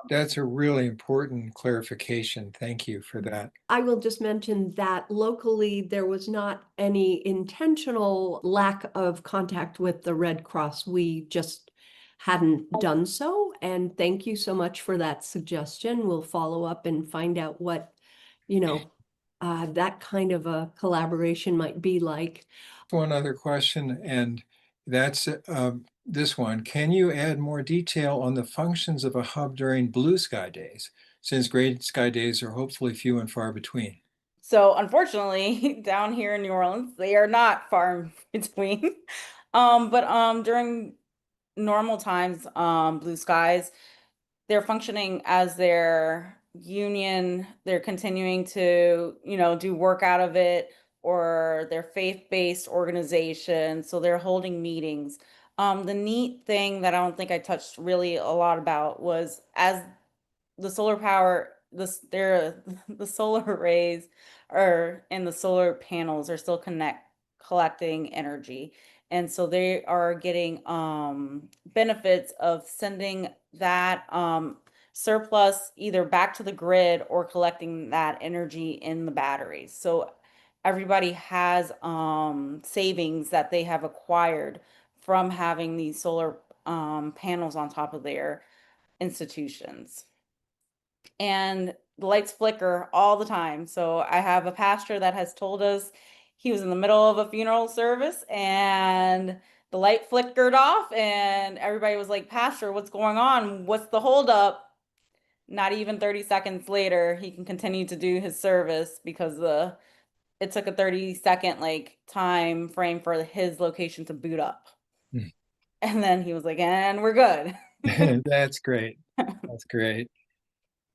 That's a really important clarification. Thank you for that. I will just mention that locally, there was not any intentional lack of contact with the Red Cross. We just hadn't done so. And thank you so much for that suggestion. We'll follow up and find out what, that kind of a collaboration might be like. One other question, and that's this one. Can you add more detail on the functions of a hub during blue sky days, since gray sky days are hopefully few and far between? So unfortunately, down here in New Orleans, they are not far in between. But during normal times, blue skies, they're functioning as their union. They're continuing to, do work out of it, or their faith-based organization. So they're holding meetings. The neat thing that I don't think I touched really a lot about was, as the solar power, the solar arrays and the solar panels are still collecting energy. And so they are getting benefits of sending that surplus either back to the grid or collecting that energy in the batteries. So everybody has savings that they have acquired from having these solar panels on top of their institutions. And the lights flicker all the time. So I have a pastor that has told us he was in the middle of a funeral service and the light flickered off, and everybody was like, "Pastor, what's going on? What's the holdup?" Not even 30 seconds later, he can continue to do his service because it took a 30-second time frame for his location to boot up. Hmm. And then he was like, "And we're good." That's great. That's great.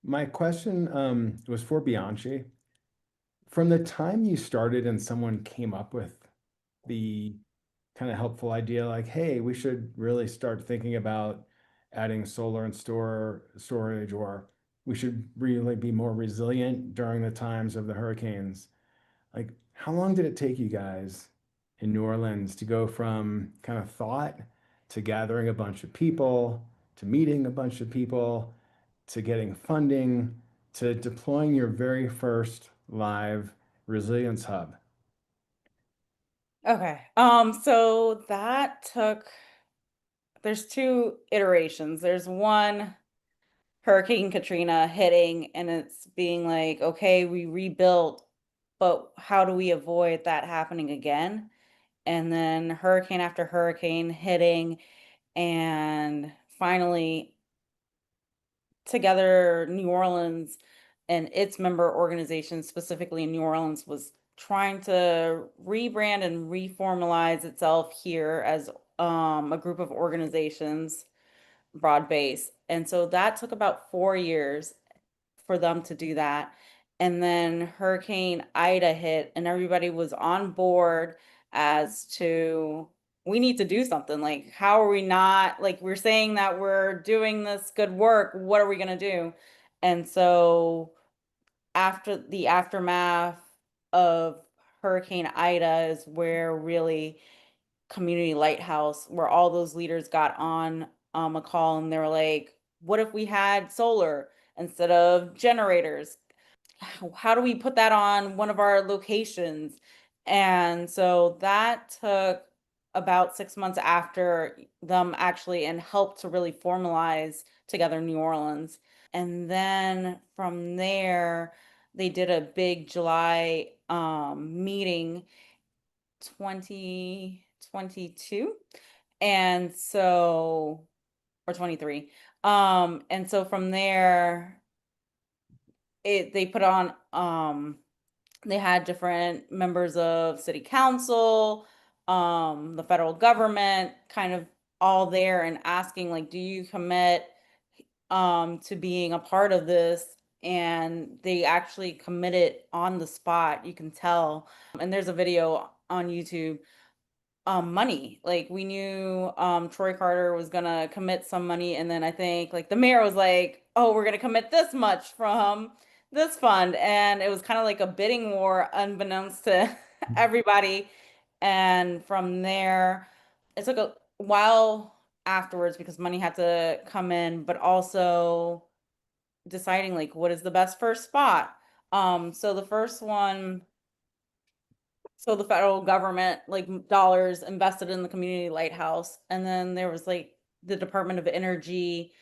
My question was for Bianchi. From the time you started and someone came up with the kind of helpful idea, like, hey, we should really start thinking about adding solar and storage, or we should really be more resilient during the times of the hurricanes. Like, how long did it take you guys in New Orleans to go from kind of thought to gathering a bunch of people, to meeting a bunch of people, to getting funding, to deploying your very first live resilience hub? Okay. So there's two iterations. There's one Hurricane Katrina hitting, and it's being like, okay, we rebuilt, but how do we avoid that happening again? And then hurricane after hurricane hitting, and finally together New Orleans and its member organizations, specifically in New Orleans, was trying to rebrand and reformalize itself here as a group of organizations, broad base. And so that took about 4 years for them to do that. And then Hurricane Ida hit, and everybody was on board as to we need to do something. Like, how are we not, like, we're saying that we're doing this good work. What are we going to do? And so, after the aftermath of Hurricane Ida, is where really Community Lighthouse, where all those leaders got on a call, and they were like, what if we had solar instead of generators? How do we put that on one of our locations? And so that took about 6 months after them actually, and helped to really formalize together New Orleans. And then from there, they did a big July meeting 2022. And so, or 23. And so from there, they put on they had different members of city council, the federal government, kind of all there, and asking, like, do you commit to being a part of this? And they actually committed on the spot, you can tell. And there's a video on YouTube. Money, like, we knew Troy Carter was gonna commit some money, and then I think, like, the mayor was like, oh, we're gonna commit this much from this fund, and it was kind of like a bidding war unbeknownst to everybody. And from there, it took a while afterwards because money had to come in, but also deciding, like, what is the best first spot. So the first one, so the federal government, like, dollars invested in the community lighthouse, and then there was, like, the Department of Energy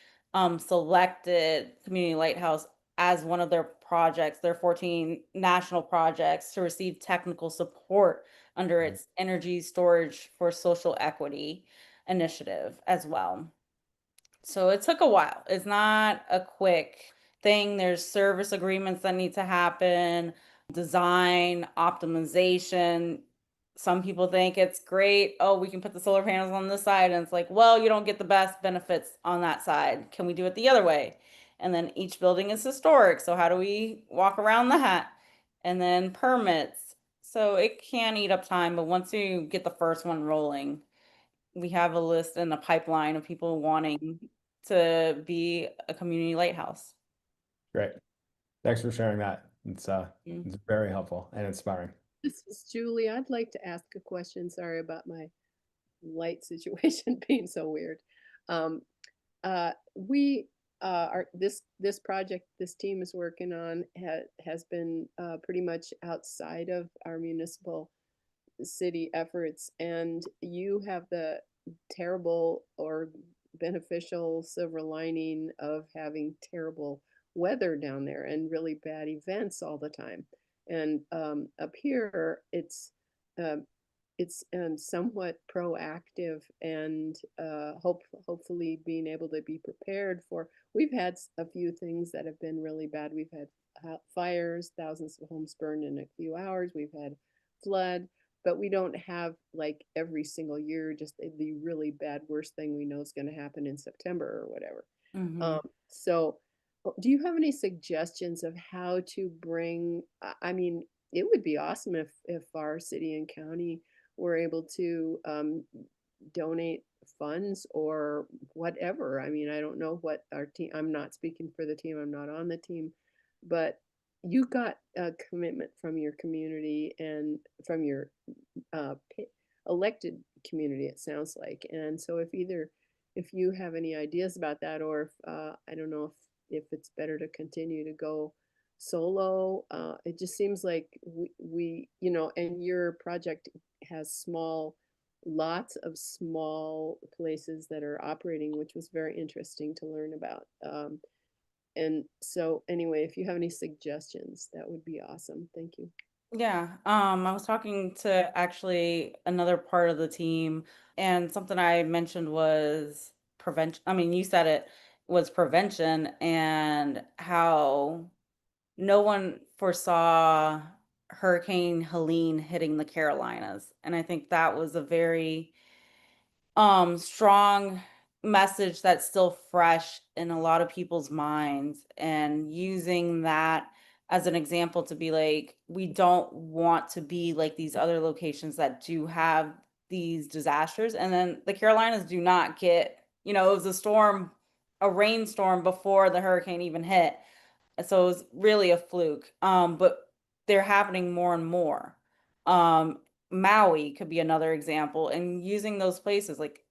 selected community lighthouse as one of their projects, their 14 national projects, to receive technical support under its energy storage for social equity initiative as well. So it took a while. It's not a quick thing. There's service agreements that need to happen, design, optimization. Some people think it's great. Oh, we can put the solar panels on this side. And it's like, well, you don't get the best benefits on that side. Can we do it the other way? And then each building is historic. So how do we walk around that? And then permits. So it can eat up time, but once you get the first one rolling, we have a list and a pipeline of people wanting to be a community lighthouse. Great. Thanks for sharing that. Mm. It's very helpful and inspiring. This is Julie. I'd like to ask a question. Sorry about my light situation being so weird. We are this project this team is working on has been pretty much outside of our municipal city efforts, and you have the terrible or beneficial silver lining of having terrible weather down there and really bad events all the time. And up here, it's somewhat proactive and hopefully being able to be prepared for. We've had a few things that have been really bad. We've had fires, thousands of homes burned in a few hours. We've had flood, but we don't have, like, every single year just the really bad worst thing we know is going to happen in September or whatever. So do you have any suggestions of how to bring, I mean, it would be awesome if our city and county were able to donate funds or whatever. I mean, I don't know what our team, I'm not speaking for the team, I'm not on the team, but you got a commitment from your community and from your elected community, it sounds like. And so if you have any ideas about that, or if I don't know if it's better to continue to go solo. It just seems like we and your project has lots of small places that are operating, which was very interesting to learn about. And so anyway, if you have any suggestions, that would be awesome. Thank you. Yeah, I was talking to actually another part of the team, and something I mentioned was prevention. I mean, you said it was prevention, and how no one foresaw Hurricane Helene hitting the Carolinas. And I think that was a very strong message that's still fresh in a lot of people's minds, and using that as an example to be like, we don't want to be like these other locations that do have these disasters. And then the Carolinas do not get, it was a storm, a rainstorm before the hurricane even hit. And so it was really a fluke. But they're happening more and more. Maui could be another example, and using those places, like,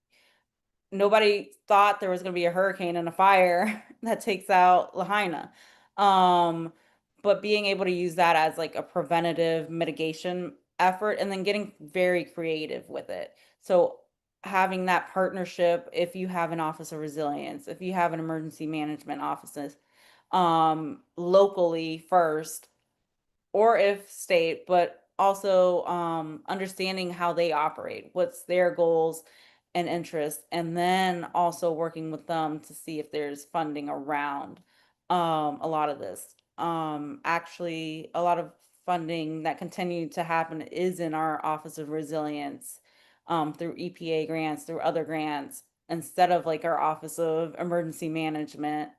nobody thought there was going to be a hurricane and a fire that takes out Lahaina. Um, but being able to use that as like a preventative mitigation effort, and then getting very creative with it. So having that partnership, if you have an office of resilience, if you have an emergency management offices, locally first, or if state, but also understanding how they operate, what's their goals and interests, and then also working with them to see if there's funding around a lot of this. Actually, a lot of funding that continued to happen is in our Office of Resilience, through EPA grants, through other grants, instead of like our Office of Emergency Management.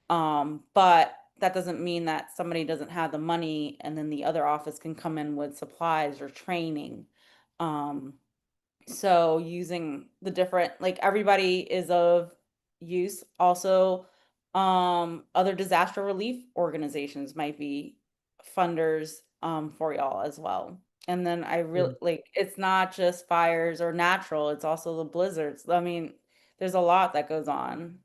But that doesn't mean that somebody doesn't have the money and then the other office can come in with supplies or training. Um, so using the different, like, everybody is of use. Also, other disaster relief organizations might be funders for y'all as well. And then I really like, it's not just fires or natural, it's also the blizzards. I mean, there's a lot that goes on.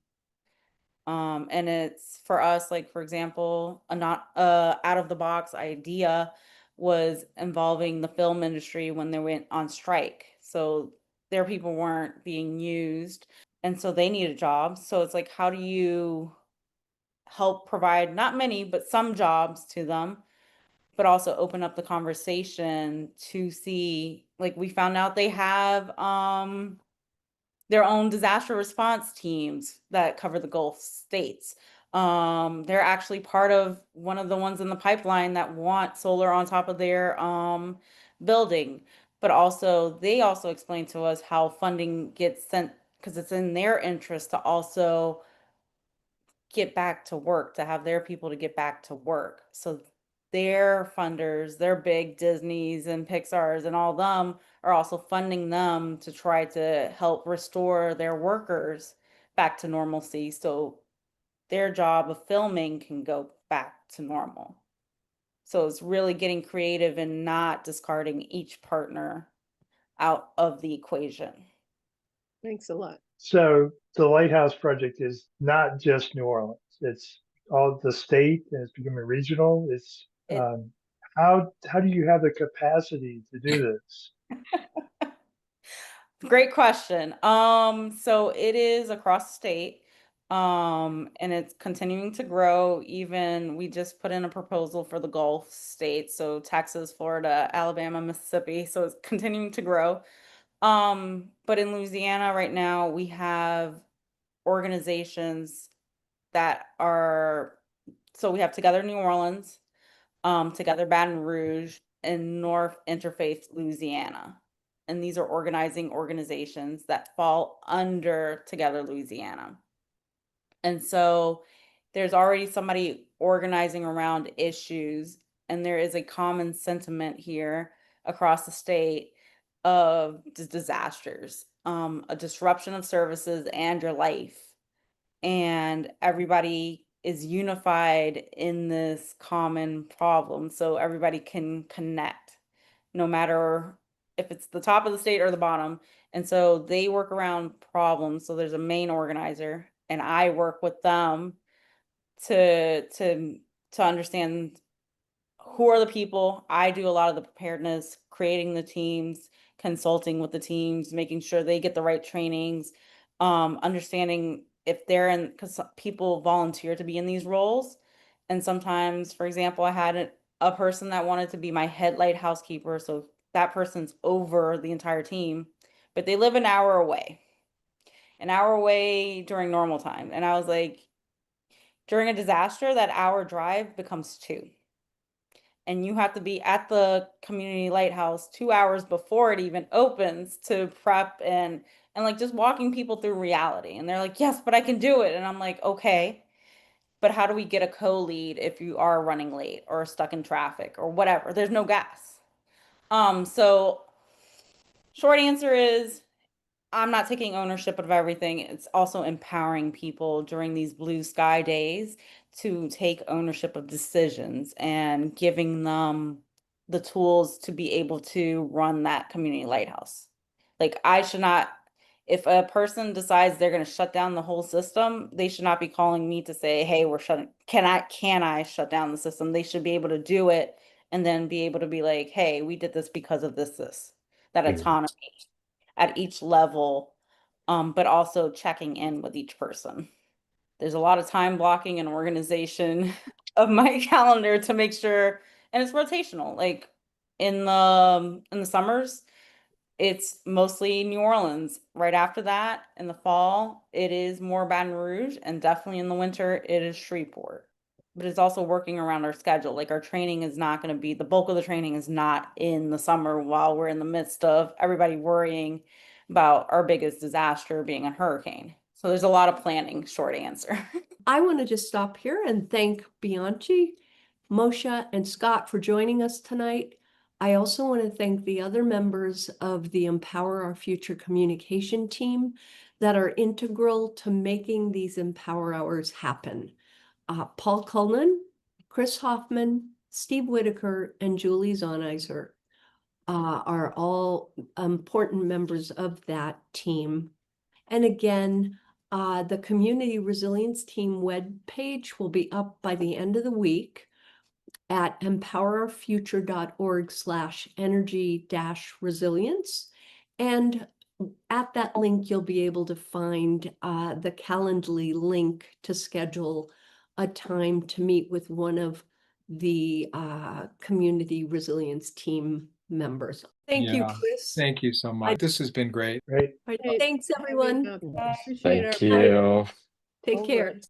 And it's for us, like, for example, a not out of the box idea was involving the film industry when they went on strike. So their people weren't being used, and so they needed jobs. So it's like, how do you help provide not many, but some jobs to them, but also open up the conversation to see, like, we found out they have their own disaster response teams that cover the Gulf states. They're actually part of one of the ones in the pipeline that want solar on top of their building. But also, they also explain to us how funding gets sent, because it's in their interest to also get back to work, to have their people to get back to work. So their funders, their big Disneys and Pixars and all them, are also funding them to try to help restore their workers back to normalcy, so their job of filming can go back to normal. So it's really getting creative and not discarding each partner out of the equation. Thanks a lot. So the Lighthouse Project is not just New Orleans. It's all the state, and it's becoming regional. It's It how do you have the capacity to do this? Great question. So it is across the state, and it's continuing to grow. Even we just put in a proposal for the Gulf states, so Texas, Florida, Alabama, Mississippi. So it's continuing to grow. But in Louisiana right now, we have organizations that are, so we have Together New Orleans, Together Baton Rouge, and North Interfaith Louisiana. And these are organizing organizations that fall under Together Louisiana. And so there's already somebody organizing around issues, and there is a common sentiment here across the state of disasters, a disruption of services and your life. And everybody is unified in this common problem, so everybody can connect, no matter if it's the top of the state or the bottom. And so they work around problems. So there's a main organizer, and I work with them to understand who are the people. I do a lot of the preparedness, creating the teams, consulting with the teams, making sure they get the right trainings, understanding if they're in, because people volunteer to be in these roles. And sometimes, for example, I had a person that wanted to be my head light housekeeper. So that person's over the entire team, but they live an hour away during normal time. And I was like, during a disaster, that hour drive becomes 2. And you have to be at the community lighthouse 2 hours before it even opens to prep and like just walking people through reality. And they're like, yes, but I can do it. And I'm like, okay, but how do we get a co-lead if you are running late or stuck in traffic or whatever? There's no gas. So short answer is I'm not taking ownership of everything. It's also empowering people during these blue sky days to take ownership of decisions and giving them the tools to be able to run that community lighthouse. Like I should not, if a person decides they're going to shut down the whole system, they should not be calling me to say, "Hey, we're shutting, can I shut down the system?" They should be able to do it and then be able to be like, "Hey, we did this because of this." That autonomy at each level, but also checking in with each person. There's a lot of time blocking and organization of my calendar to make sure, and it's rotational. Like in the summers, it's mostly New Orleans. Right after that, in the fall, it is more Baton Rouge, and definitely in the winter, it is Shreveport. But it's also working around our schedule. Like our training is not going to be, the bulk of the training is not in the summer while we're in the midst of everybody worrying about our biggest disaster being a hurricane. So there's a lot of planning, short answer. I want to just stop here and thank Bianchi, Moshe, and Scott for joining us tonight. I also want to thank the other members of the Empower Our Future communication team that are integral to making these Empower Hours happen. Paul Cullen, Chris Hoffman, Steve Whitaker, and Julie Zonizer are all important members of that team. And again, the Community Resilience Team webpage will be up by the end of the week at empowerourfuture.org/energy-resilience. And at that link, you'll be able to find the Calendly link to schedule a time to meet with one of the Community Resilience Team members. Thank you, Chris. Thank you so much. This has been great. Great. Thanks, everyone. Appreciate Thank our. you. Take care. Over.